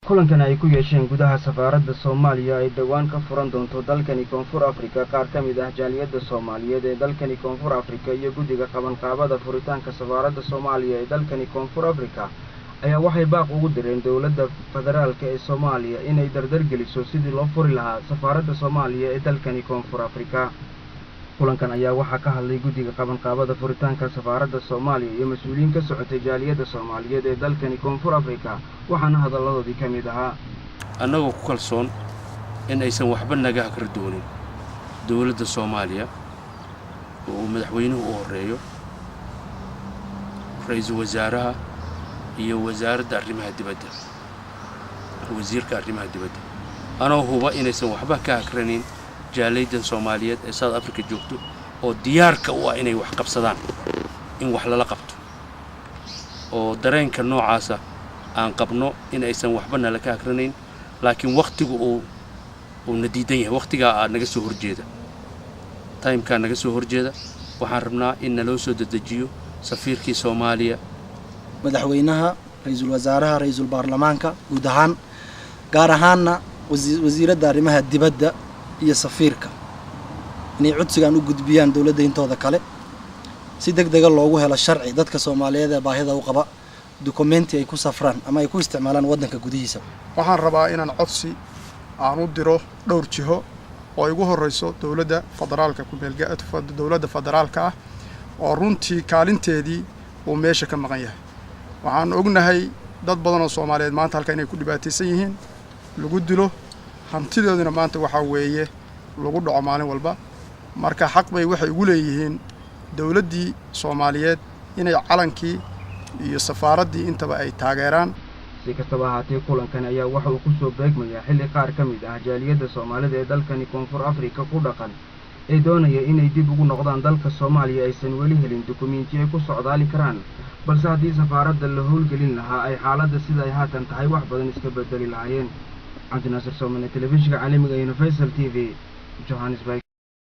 kulankan ay ku yeesheen gudaha safaaradda Soomaaliya ay dhawaan ka furan doonto dalkani Koonfur Afrika qaar ka mid ah jaaliyadda Soomaaliyeed ee dalkani Koonfur Afrika iyo guddiga qabanqaabada furitaanka safaaradda Soomaaliya ee dalkani Koonfur Afrika ayaa waxay baaq ugu direen dawladda federaalka ee Soomaaliya inay dardar geliso sidii loo furi lahaa safaaradda Soomaaliya ee dalkani Koonfur Afrika. kulankan ayaa waxaa ka hadlay guddiga qabanqaabada furitaanka safaaradda Soomaaliya iyo mas'uuliyiin ka socotay jaaliyadda Soomaaliyeed ee dalkani Koonfur Afrika waxaana hadalladoodii ka mid ahaa annagoo ku kalsoon in aysan waxba naga hakar doonin dawladda Soomaaliya oo madaxweynuhu u horeeyo ra'iisul wasaaraha iyo wasaaradda arrimaha dibadda wasiirka arrimaha dibadda anoo huba inaysan waxba ka hakranin jaaliyadda Soomaaliyeed ee South Africa joogto oo diyaarka u ah inay wax qabsadaan in wax lala qabto oo dareenka noocaasa aan qabno in aysan waxba nala ka hakranayn laakiin waqtigu uu nadiidan yahay waqtiga aad naga soo horjeeda timeka naga soo horjeeda waxaan rabnaa in naloo soo dedejiyo safiirkii Soomaaliya madaxweynaha ra'iisul wasaaraha ra'iisul baarlamaanka guud ahaan gaar ahaanna wasiiradda arrimaha dibadda iyo safiirka inay codsigan u gudbiyaan dawladda intooda kale si degdeg ah loogu helo sharci dadka Soomaaliyeed ee baahida u qaba dokumenti ay ku safraan ama ay ku isticmaalaan wadanka gudihiisa. waxaan rabaa inaan codsi aan u diro dhowr jiho oo ay ugu horeyso dawladda federaalka ku meelgaadka dawladda federaalka ah oo runtii kaalinteedii uu meesha ka maqan yahay. waxaan ognahay dad badan oo Soomaaliyeed maanta halka inay ku dhibaataysan yihiin lagu dilo hantidoodina maanta waxa weeye lagu dhaco maalin walba marka xaq bay waxay ugu leeyihiin dawladdii Soomaaliyeed inay calankii iyo safaaraddii intaba ay taageeraan. si kastaba ahaatee kulankan ayaa waxa uu ku soo beegmayaa xilli qaar ka mid ah jaaliyadda Soomaalida ee dalkani Koonfur Afrika ku dhaqan ee doonaya inay dib ugu noqdaan dalka Soomaaliya aysan weli helin dukumeenti ay ku socdaali karaan balse haddii safaaradda la howlgelin lahaa ay xaaladda sida ay haatan tahay wax badan iska bedeli lahaayeen. عبد الناصر سومن تلفزيون عالمي Universal TV Johannesburg.